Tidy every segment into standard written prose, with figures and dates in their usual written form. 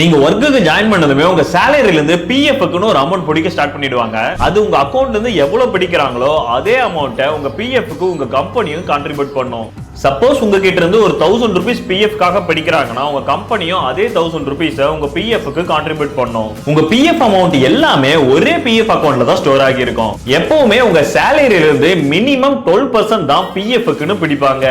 நீங்க ஒர்க்குக்கு ஜாயின் பண்ணதுமே உங்க சேலரியில இருந்து பிஎஃப்க்குன்னு ஒரு அமௌண்ட் பிடிக்க ஸ்டார்ட் பண்ணிடுவாங்க. அது உங்க அக்கௌண்ட்ல இருந்து எவ்வளவு பிடிக்கிறாங்களோ அதே அமௌண்ட்டை உங்க பிஎஃப்க்கு உங்க கம்பெனியும் கான்ட்ரிபியூட் பண்ணும். சப்போஸ் உங்ககிட்ட இருந்து ஒரு 1000 rupees பிஎஃப்காக பிடிக்கிறாங்கன்னா உங்க கம்பெனியும் அதே 1000 rupees உங்க பிஎஃப்க்கு கான்ட்ரிபியூட் பண்ணும். உங்க பிஎஃப் அமௌண்ட் எல்லாமே ஒரே பிஎஃப் அக்கௌண்ட்ல தான் ஸ்டோர் ஆகி இருக்கும். எப்பவுமே உங்க சேலரியில இருந்து மினிமம் 12% தான் பிஎஃப்க்குன்னு பிடிப்பாங்க.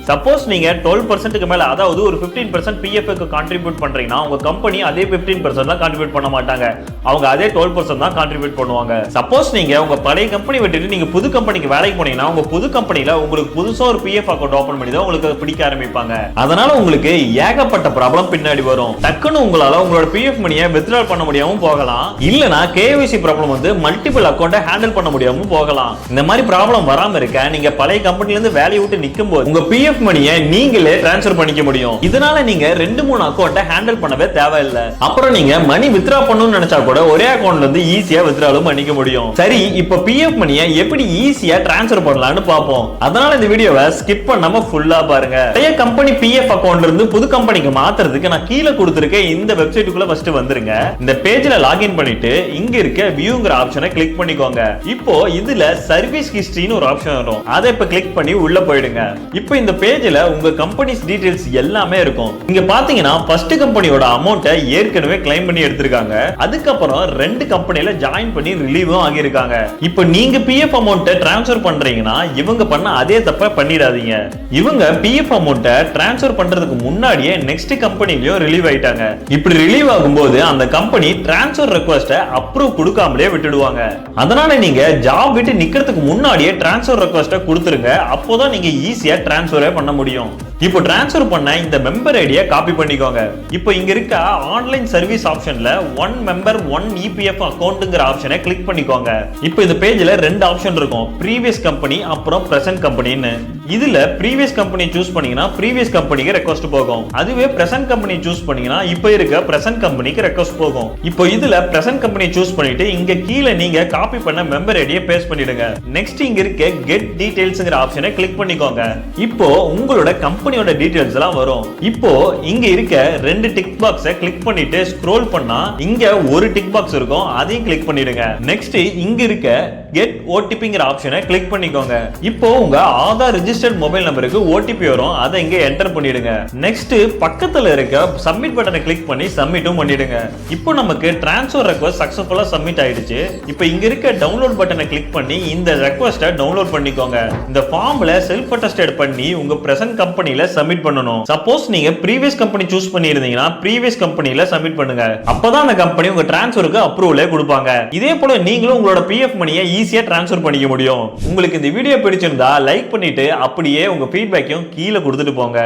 சப்போஸ் நீங்க 12% மேல, அதாவது ஒரு 15% பிஎஃப்க்கு கான்ட்ரிபியூட் பண்றீங்கன்னா உங்க கம்பெனி அதே 15% தான் கான்ட்ரிபியூட் பண்ண மாட்டாங்க. அவங்க அதே 12% தான் கான்ட்ரிபியூட் பண்ணுவாங்க. சப்போஸ் நீங்க உங்க பழைய கம்பெனி விட்டுட்டு நீங்க புது கம்பெனிக்கு வேலைக்கு போனீங்கன்னா உங்க புது கம்பெனில உங்களுக்கு புதுசா ஒரு பிஎஃப் அக்கௌண்ட் ஓபன் பண்ணி தான் உங்களுக்கு பிடிக்க ஆரம்பிப்பாங்க. அதனால உங்களுக்கு ஏகப்பட்ட ப்ராப்ளம் பின்னாடி வரும். டக்குன்னு உங்களால உங்களோட பிஎஃப் மணியை வித்ட்ரால் பண்ண முடியாம போகலாம். இல்லனா கேஒய்சி ப்ராப்ளம் வந்து மல்டிபிள் அக்கௌண்ட்டை ஹேண்டில் பண்ண முடியாம போகலாம். இந்த மாதிரி ப்ராப்ளம் வராம இருக்க நீங்க பழைய கம்பெனில இருந்து வேலையை விட்டு நிக்கும்போது உங்க பிஎஃப் மணியை நீங்களே ட்ரான்ஸ்ஃபர் பண்ணிக்க முடியும். இதனால நீங்க 2-3 அக்கௌண்ட்டை ஹேண்டில் பண்ணவே தேவையில்லை. அப்புறம் நீங்க மணி வித்ட்ரா பண்ணணும்னு நினைச்சா கூட ஒரே அக்கௌண்ட்ல இருந்து ஈஸியா வித்ட்ராலும் பண்ணிக்க முடியும். சரி, இப்போ பிஎஃப் மணியை எப்படி ஈஸியா ட்ரான்ஸ்ஃபர் பண்ணலாம்னு பாப்போம். அதனால இந்த வீடியோவை ஸ்கிப் பண்ணாம ஃபுல்லா பாருங்க. பழைய கம்பெனி பிஎஃப் அக்கௌண்ட்ல இருந்து புது கம்பெனிக்கு மாத்துறதுக்கு நான் கீழே கொடுத்திருக்க இந்த வெப்சைட்டுக்குள்ள ஃபர்ஸ்ட் வந்துருங்க. இந்த பேஜ்ல லாகின் பண்ணிட்டு இங்க இருக்க வியூங்கிற ஆப்ஷனை கிளிக் பண்ணிக்கோங்க. இப்போ இதுல சர்வீஸ் ஹிஸ்டரின்னு ஒரு ஆப்ஷன் வரும். அதை இப்ப கிளிக் பண்ணி உள்ள போயிடுங்க. இப்போ இந்த பேஜ்ல உங்க கம்பெனிஸ் டீடைல்ஸ் எல்லாமே இருக்கும். இங்க பாத்தீங்கன்னா ஃபர்ஸ்ட் கம்பெனியோட அமௌண்ட்டை ஏற்கனவே கிளைம் பண்ணி எடுத்திருக்காங்க. அதுக்கப்புறம் 2 கம்பெனில ஜாயின் பண்ணி ரிலீவும் ஆகியிருக்காங்க. இப்போ நீங்க பிஎஃப் அமௌண்ட்டை ட்ரான்ஸ்ஃபர் பண்றீங்கன்னா இவங்க பண்ண அதே தப்ப பண்ணிடாதீங்க. இவங்க பிஎஃப் அமௌண்ட்டை ட்ரான்ஸ்ஃபர் பண்றதுக்கு முன்னாடியே நெக்ஸ்ட் கம்பெனிலயும் ரிலீவ் ஆயிட்டாங்க. இப்படி ரிலீவ் ஆகும்போது அந்த கம்பெனி ட்ரான்ஸ்ஃபர் ரெக்வெஸ்ட்டை அப்ரூவ் கொடுக்காமலே விட்டுடுவாங்க. அதனால நீங்க ஜாப் விட்டு நிக்கிறதுக்கு முன்னாடியே ட்ரான்ஸ்ஃபர் ரெக்வெஸ்ட்டை கொடுத்துருங்க. அப்போதான் நீங்க ஈஸியா ட்ரான்ஸ்ஃபரே பண்ண முடியும். இப்போ ட்ரான்ஸ்ஃபர் பண்ண இந்த மெம்பர் ஐடியை காப்பி பண்ணிக்கோங்க. இப்போ இங்க இருக்க ஆன்லைன் சர்வீஸ் ஆப்ஷன்ல 1 மெம்பர் 1 இபிஎஃப் அக்கவுண்ட்ங்கற ஆப்ஷனை கிளிக் பண்ணிக்கோங்க. இப்போ இந்த பேஜ்ல 2 ஆப்ஷன் இருக்கும், ப்ரீவியஸ் கம்பெனி அப்புறம் பிரசன்ட் கம்பெனின்னு. இதுல ப்ரீவியஸ் கம்பெனி சூஸ் பண்ணீங்கன்னா ப்ரீவியஸ் கம்பெனிக்கு ரெக்வெஸ்ட் போகும். அதுவே பிரசன்ட் கம்பெனி சூஸ் பண்ணீங்கன்னா இப்போ இருக்க பிரசன்ட் கம்பெனிக்கு ரெக்வெஸ்ட் போகும். இப்போ இதுல பிரசன்ட் கம்பெனி சூஸ் பண்ணிட்டு இங்க கீழே நீங்க காப்பி பண்ண மெம்பர் ஐடியை பேஸ்ட் பண்ணிடுங்க. நெக்ஸ்ட் இங்க இருக்க கெட் டீடைல்ஸ்ங்கற ஆப்ஷனை கிளிக் பண்ணிக்கோங்க. இப்போ உங்களோட கம்பெனியோட டீடைல்ஸ் எல்லாம் வரும். இப்போ இங்க இருக்க 2 டிக் பாக்ஸை கிளிக் பண்ணிட்டு ஸ்க்ரோல் பண்ணா இங்க ஒரு டிக் பாக்ஸ் இருக்கும், அதையும் கிளிக் பண்ணிடுங்க. நெக்ஸ்ட் இங்க இருக்க கெட் ஓடிபிங்கற ஆப்ஷனை கிளிக் பண்ணிக்கோங்க. இப்போ உங்க ஆதார் ரெஜிஸ்டர்ட் மொபைல் நம்பருக்கு ஓடிபி வரும், அதை இங்க என்டர் பண்ணிடுங்க. நெக்ஸ்ட் பக்கத்துல இருக்க சப்மிட் பட்டனை கிளிக் பண்ணி சப்மிட்டும் பண்ணிடுங்க. இப்போ நமக்கு ட்ரான்ஸ்ஃபர் ரெக்வெஸ்ட் சக்சஸ்ஃபுல்லா சப்மிட் ஆயிடுச்சு. இப்போ இங்க இருக்க டவுன்லோட் பட்டனை கிளிக் பண்ணி இந்த ரெக்வெஸ்ட்டை டவுன்லோட் பண்ணிக்கோங்க. இந்த ஃபார்ம்ல செல்ஃப் அட்டஸ்டட் பண்ணி உங்க பிரசன்ட் கம்பெனில சப்மிட் பண்ணனும். சப்போஸ் நீங்க ப்ரீவியஸ் கம்பெனி சூஸ் பண்ணியிருந்தீங்கன்னா ப்ரீவியஸ் கம்பெனில சப்மிட் பண்ணுங்க. அப்பதான் அந்த கம்பெனி உங்க ட்ரான்ஸ்ஃபருக்கு அப்ரூவலே கொடுப்பாங்க. இதே போல நீங்களும் உங்களோட பிஎஃப் மணியை ஈஸியா ட்ரான்ஸ்ஃபர் பண்ணிக்க முடியும். உங்களுக்கு இந்த வீடியோ பிடிச்சிருந்தா லைக் பண்ணிட்டு அப்படியே உங்க ஃபீட்பேக்கையும் கீழே கொடுத்துட்டு போங்க.